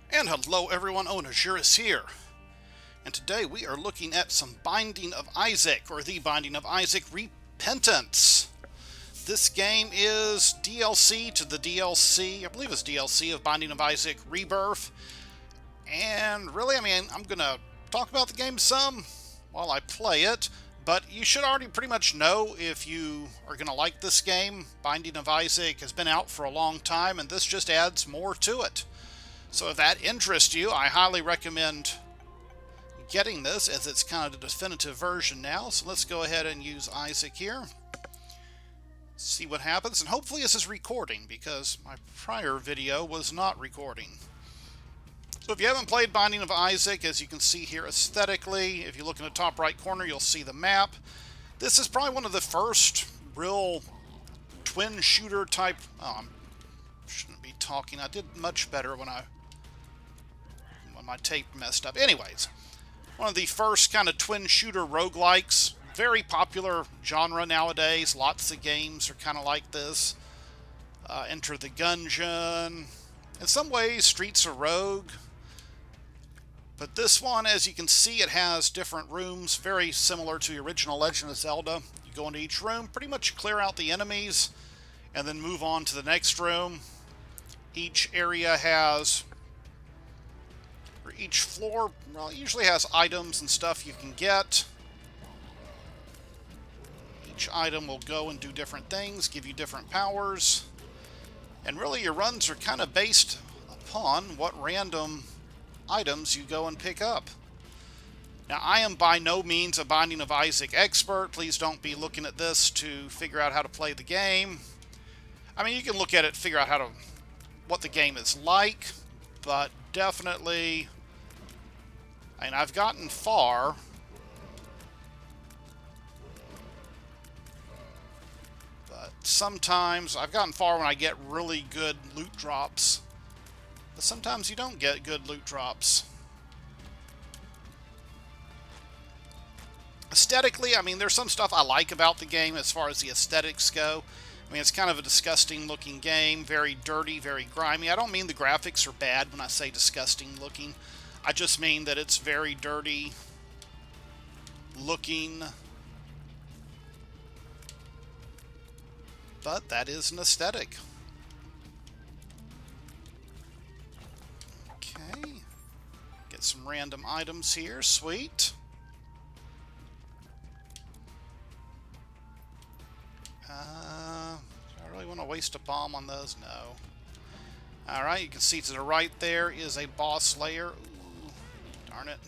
And hello everyone, Owenazuris here. And today we are looking at some Binding of Isaac, or The Binding of Isaac Repentance. This game is DLC to the DLC, I believe it's DLC of Binding of Isaac Rebirth. And really, I'm going to talk about the game some while I play it, but you should already pretty much know if you are going to like this game. Binding of Isaac has been out for a long time, and this just adds more to it. So if that interests you, I highly recommend getting this, as it's kind of the definitive version now. So let's go ahead and use Isaac here. See what happens, and hopefully this is recording, because my prior video was not recording. So if you haven't played Binding of Isaac, as you can see here aesthetically, if you look in the top right corner, you'll see the map. This is probably one of the first real twin shooter type... Oh, I shouldn't be talking. I did much better when my tape messed up. Anyways, one of the first kind of twin shooter roguelikes. Very popular genre nowadays. Lots of games are kind of like this. Enter the Gungeon. In some ways, Streets of Rogue. But this one, as you can see, it has different rooms, very similar to the original Legend of Zelda. You go into each room, pretty much clear out the enemies, and then move on to the next room. Each area has, or each floor, well, usually has items and stuff you can get. Each item will go and do different things, give you different powers. And really your runs are kind of based upon what random items you go and pick up. Now, I am by no means a Binding of Isaac expert. Please don't be looking at this to figure out how to play the game. I mean, you can look at it, figure out what the game is like, but definitely, I've gotten far. But sometimes, I've gotten far when I get really good loot drops. But sometimes you don't get good loot drops. Aesthetically, there's some stuff I like about the game as far as the aesthetics go. It's kind of a disgusting looking game, very dirty, very grimy. I don't mean the graphics are bad when I say disgusting looking. I just mean that it's very dirty looking. But that is an aesthetic. Okay. Get some random items here. Sweet. Do I really want to waste a bomb on those? No. Alright, you can see to the right there is a boss layer. Ooh, darn it.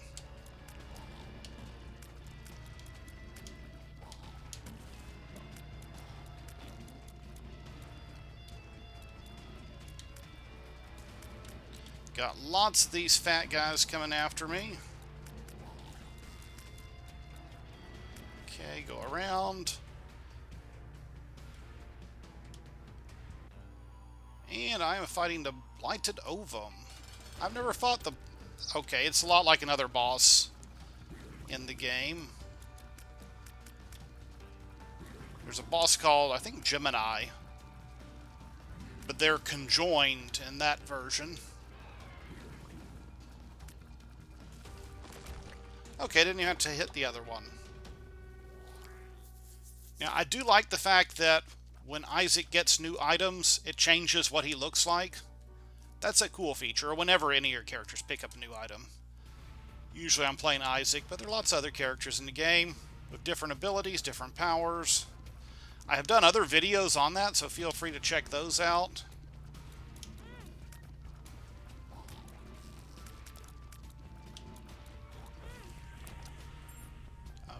Got lots of these fat guys coming after me. Okay, go around. And I am fighting the Blighted Ovum. I've never fought the... Okay, it's a lot like another boss in the game. There's a boss called, I think, Gemini. But they're conjoined in that version. Okay, didn't even have to hit the other one. Now, I do like the fact that when Isaac gets new items, it changes what he looks like. That's a cool feature, or whenever any of your characters pick up a new item. Usually I'm playing Isaac, but there are lots of other characters in the game with different abilities, different powers. I have done other videos on that, so feel free to check those out.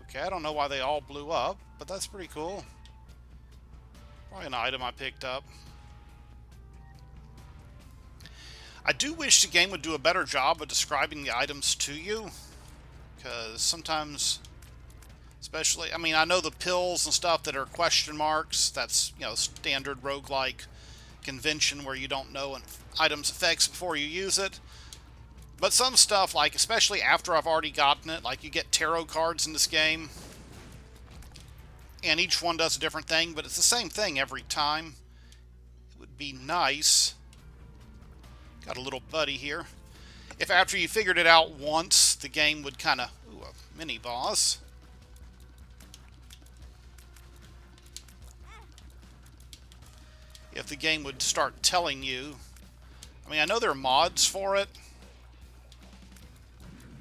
Okay, I don't know why they all blew up, but that's pretty cool. Probably an item I picked up. I do wish the game would do a better job of describing the items to you, because sometimes, especially, I know the pills and stuff that are question marks, that's, standard roguelike convention where you don't know an item's effects before you use it. But some stuff, like, especially after I've already gotten it, like you get tarot cards in this game, and each one does a different thing, but it's the same thing every time. It would be nice. Got a little buddy here. If after you figured it out once, the game would kind of... Ooh, a mini boss. If the game would start telling you... I mean, I know there are mods for it,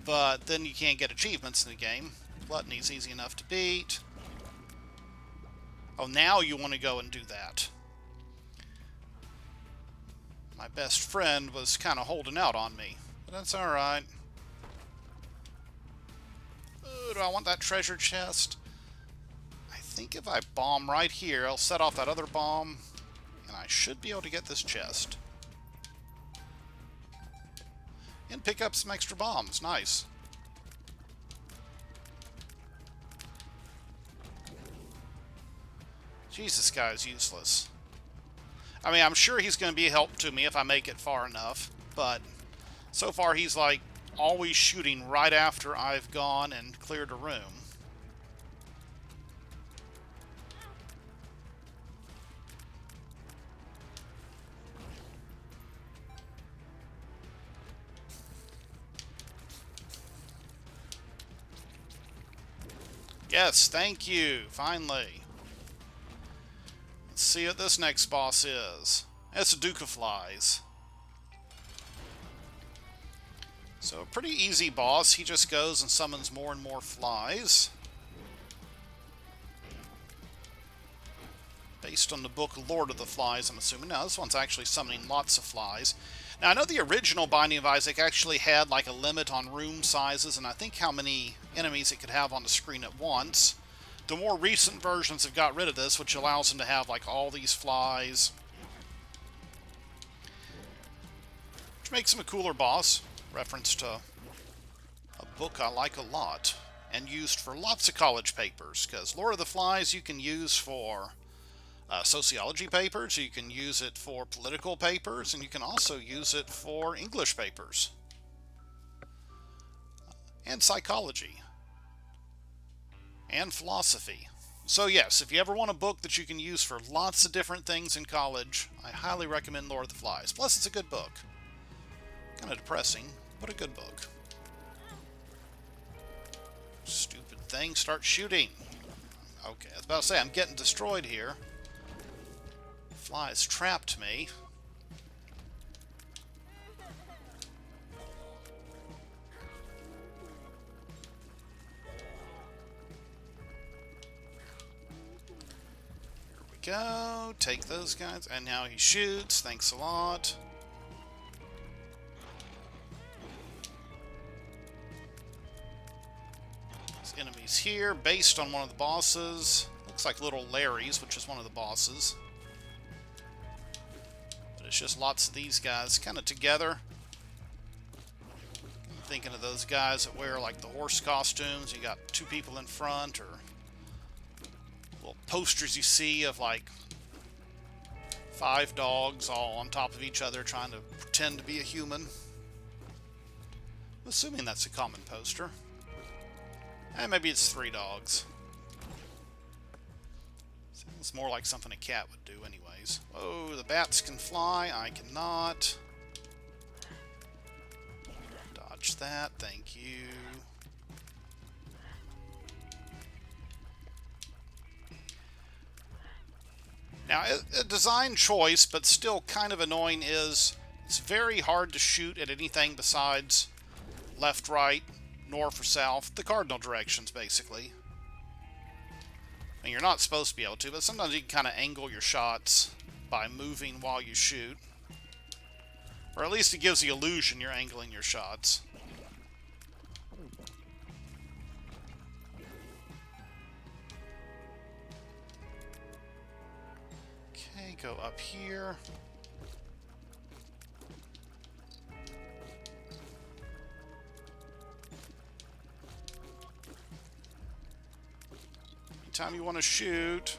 but then you can't get achievements in the game. Gluttony's easy enough to beat. Oh, now you want to go and do that. My best friend was kind of holding out on me, but that's alright. Do I want that treasure chest? I think if I bomb right here, I'll set off that other bomb, and I should be able to get this chest. And pick up some extra bombs. Nice. Jeez, this guy is useless. I mean, I'm sure he's going to be a help to me if I make it far enough, but so far he's like always shooting right after I've gone and cleared a room. Yes, thank you, finally. Let's see what this next boss is. It's a Duke of Flies. So a pretty easy boss. He just goes and summons more and more flies. Based on the book Lord of the Flies, I'm assuming. Now, this one's actually summoning lots of flies. Now, I know the original Binding of Isaac actually had like a limit on room sizes, and I think how many enemies it could have on the screen at once. The more recent versions have got rid of this, which allows them to have like all these flies. Which makes him a cooler boss. Reference to a book I like a lot, and used for lots of college papers, because Lord of the Flies you can use for sociology papers, you can use it for political papers, and you can also use it for English papers. And psychology. And philosophy. So yes, if you ever want a book that you can use for lots of different things in college, I highly recommend Lord of the Flies. Plus it's a good book. Kind of depressing, but a good book. Stupid thing, start shooting. Okay, I was about to say, I'm getting destroyed here. Flies trapped me. Here we go. Take those guys. And now he shoots. Thanks a lot. There's enemies here based on one of the bosses. Looks like Little Larry's, which is one of the bosses. It's just lots of these guys kind of together. I'm thinking of those guys that wear like the horse costumes. You got two people in front, or little posters you see of like 5 dogs all on top of each other trying to pretend to be a human. I'm assuming that's a common poster. Maybe it's 3 dogs. Sounds more like something a cat would do anyways. Oh, the bats can fly. I cannot. Dodge that. Thank you. Now, a design choice, but still kind of annoying, is it's very hard to shoot at anything besides left, right, north, or south. The cardinal directions, basically. And you're not supposed to be able to, but sometimes you can kind of angle your shots by moving while you shoot. Or at least it gives the illusion you're angling your shots. Okay, go up here. Anytime you want to shoot.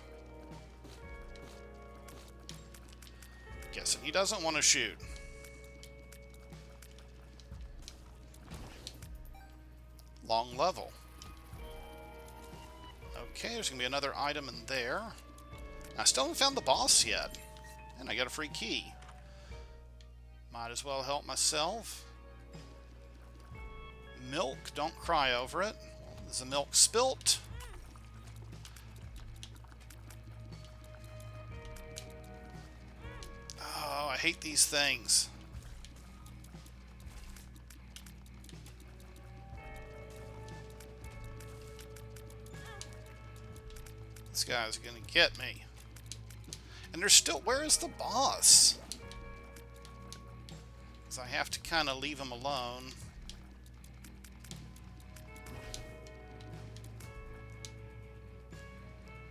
Guessing he doesn't want to shoot. Long level. Okay, there's going to be another item in there. I still haven't found the boss yet. And I got a free key. Might as well help myself. Milk, don't cry over it. Is the milk spilt? Oh, I hate these things. This guy's gonna get me. And there's still... Where is the boss? Because I have to kind of leave him alone.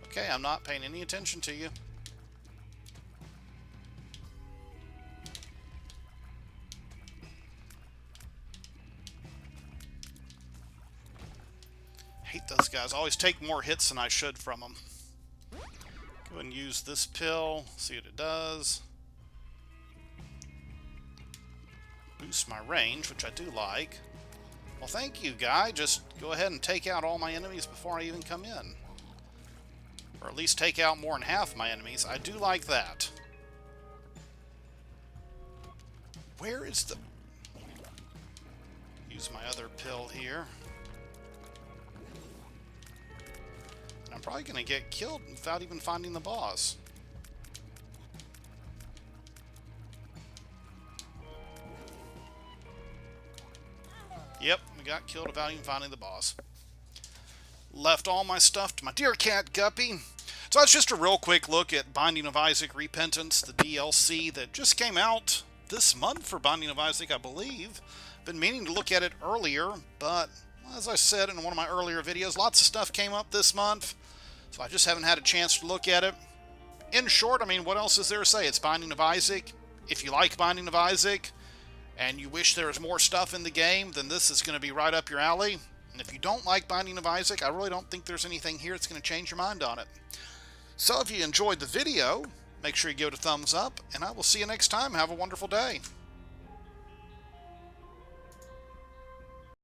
Okay, I'm not paying any attention to you. Hate those guys. I always take more hits than I should from them. Go ahead and use this pill, see what it does. Boost my range, which I do like. Well, thank you, guy. Just go ahead and take out all my enemies before I even come in. Or at least take out more than half my enemies. I do like that. Where is the... Use my other pill here. I'm probably going to get killed without even finding the boss. Yep, we got killed without even finding the boss. Left all my stuff to my dear cat Guppy. So that's just a real quick look at Binding of Isaac Repentance, the DLC that just came out this month for Binding of Isaac, I believe. Been meaning to look at it earlier, but as I said in one of my earlier videos, lots of stuff came up this month, so I just haven't had a chance to look at it. In short, I mean, what else is there to say? It's Binding of Isaac. If you like Binding of Isaac, and you wish there was more stuff in the game, then this is going to be right up your alley. And if you don't like Binding of Isaac, I really don't think there's anything here that's going to change your mind on it. So if you enjoyed the video, make sure you give it a thumbs up, and I will see you next time. Have a wonderful day.